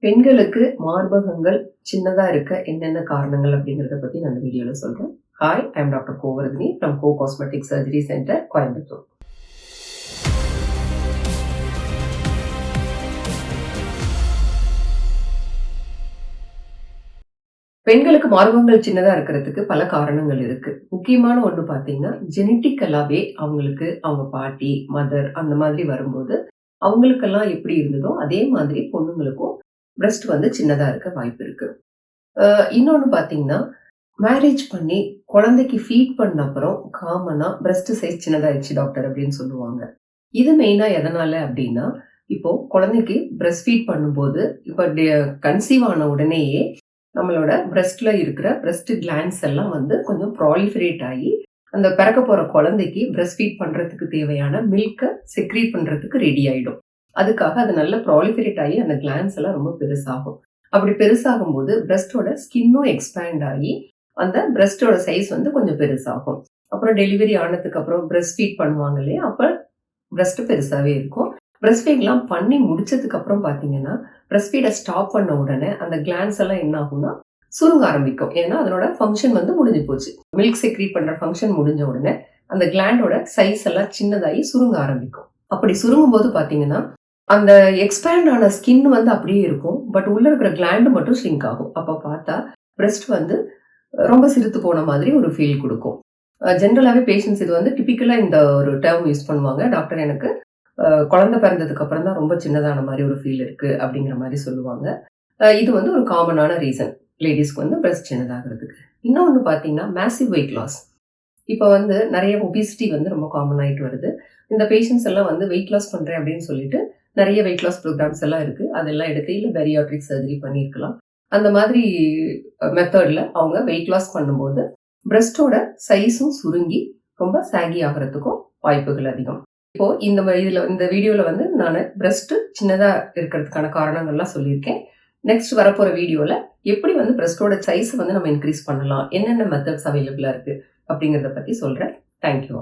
பெண்களுக்கு மார்பகங்கள் சின்னதா இருக்க என்னென்ன காரணங்கள் அப்படிங்கிறத பத்தி நான் இந்த வீடியோல சொல்றேன். Hi, I am doctor Govardhini from Go cosmetic surgery centre, Coimbatore. பெண்களுக்கு மார்பகங்கள் சின்னதா இருக்கிறதுக்கு பல காரணங்கள் இருக்கு. முக்கியமான ஒன்று பார்த்தீங்கன்னா, ஜெனட்டிக்கலாவே அவங்களுக்கு அவங்க பாட்டி, மதர் அந்த மாதிரி வரும்போது அவங்களுக்கெல்லாம் எப்படி இருந்ததோ அதே மாதிரி பொண்ணுங்களுக்கும் பிரஸ்ட் வந்து சின்னதா இருக்க வாய்ப்பு இருக்கு. இன்னொன்னு பார்த்தீங்கன்னா, மேரேஜ் பண்ணி குழந்தைக்கு ஃபீட் பண்ண அப்புறம் காமனா பிரஸ்ட் சைஸ் சின்னதாயிடுச்சு டாக்டர் அப்படின்னு சொல்லுவாங்க. இது மெயினா எதனால அப்படின்னா, இப்போ குழந்தைக்கு பிரஸ்ட் ஃபீட் பண்ணும்போது இப்போ கன்சீவ் ஆன உடனேயே நம்மளோட பிரஸ்ட்ல இருக்கிற பிரஸ்ட் கிளாண்ட்ஸ் எல்லாம் வந்து கொஞ்சம் ப்ராலிஃபரேட் ஆகி அந்த பிறக்க போற குழந்தைக்கு பிரஸ்ட் ஃபீட் பண்றதுக்கு தேவையான மில்கை செக்ரீட் பண்றதுக்கு ரெடி ஆயிடும். அதுக்காக அது நல்ல ப்ராலிஃபரேட் ஆகி அந்த கிளாண்ட்ஸ் எல்லாம் ரொம்ப பெருசாகும். அப்படி பெருசாகும் போது பிரஸ்டோட ஸ்கின்னும் எக்ஸ்பேண்ட் ஆகி அந்த பிரஸ்டோட சைஸ் வந்து கொஞ்சம் பெருசாகும். அப்புறம் டெலிவரி ஆனதுக்கு அப்புறம் பிரஸ்ட் ஃபீட் பண்ணுவாங்க இல்லையா, அப்ப பிரஸ்ட் பெருசாவே இருக்கும். பிரஸ்ட் ஃபீட்லாம் பண்ணி முடிச்சதுக்கு அப்புறம் பாத்தீங்கன்னா, பிரஸ்ட் ஃபீடை ஸ்டாப் பண்ண உடனே அந்த கிளாண்ட்ஸ் எல்லாம் என்ன ஆகும்னா சுருங்க ஆரம்பிக்கும். ஏன்னா அதனோட ஃபங்க்ஷன் வந்து முடிஞ்சு போச்சு. மில்க் செக்ரீட் பண்ற ஃபங்க்ஷன் முடிஞ்ச உடனே அந்த கிளாண்டோட சைஸ் எல்லாம் சின்னதாகி சுருங்க ஆரம்பிக்கும். அப்படி சுருங்கும் போது பாத்தீங்கன்னா அந்த எக்ஸ்பேண்ட் ஆன ஸ்கின் வந்து அப்படியே இருக்கும். பட் உள்ள இருக்கிற கிளாண்டு மட்டும் ஷ்ரிங்க் ஆகும். அப்ப பார்த்தா பிரஸ்ட் வந்து ரொம்ப சிறுத்து போன மாதிரி ஒரு ஃபீல் கொடுக்கும். ஜென்ரலாகவே பேஷண்ட்ஸ் இது வந்து டிபிக்கலா இந்த ஒரு டேர்ம் யூஸ் பண்ணுவாங்க. டாக்டர், எனக்கு குழந்தை பிறந்ததுக்கு அப்புறம் தான் ரொம்ப சின்னதான மாதிரி ஒரு ஃபீல் இருக்கு அப்படிங்கிற மாதிரி சொல்லுவாங்க. இது வந்து ஒரு காமனான ரீசன் லேடிஸ்க்கு வந்து பிரஸ்ட் சின்னதாகிறதுக்கு. இன்னொன்று பார்த்தீங்கன்னா, மேசிவ் வெயிட் லாஸ். இப்போ வந்து நிறைய ஒபிசிட்டி வந்து ரொம்ப காமன் ஆகிட்டு வருது. இந்த பேஷண்ட்ஸ் எல்லாம் வந்து வெயிட் லாஸ் பண்றேன் அப்படின்னு சொல்லிட்டு நிறைய வெயிட் லாஸ் ப்ரோக்ராம்ஸ் எல்லாம் இருக்கு. அதெல்லாம் எடுத்து இல்லை பெரியாட்ரிக் சர்ஜரி பண்ணியிருக்கலாம். அந்த மாதிரி மெத்தட்ல அவங்க வெயிட் லாஸ் பண்ணும்போது பிரஸ்டோட சைஸும் சுருங்கி ரொம்ப சாகி ஆகிறதுக்கும் வாய்ப்புகள் அதிகம். இப்போ இந்த வீடியோல வந்து நான் பிரஸ்ட் சின்னதா இருக்கிறதுக்கான காரணங்கள்லாம் சொல்லியிருக்கேன். நெக்ஸ்ட் வரப்போற வீடியோல எப்படி வந்து பிரஸ்டோட சைஸ் வந்து நம்ம இன்க்ரீஸ் பண்ணலாம், என்னென்ன மெத்தட்ஸ் அவைலபிளா இருக்கு அப்படிங்கிறத பத்தி சொல்றேன். தேங்க்யூ.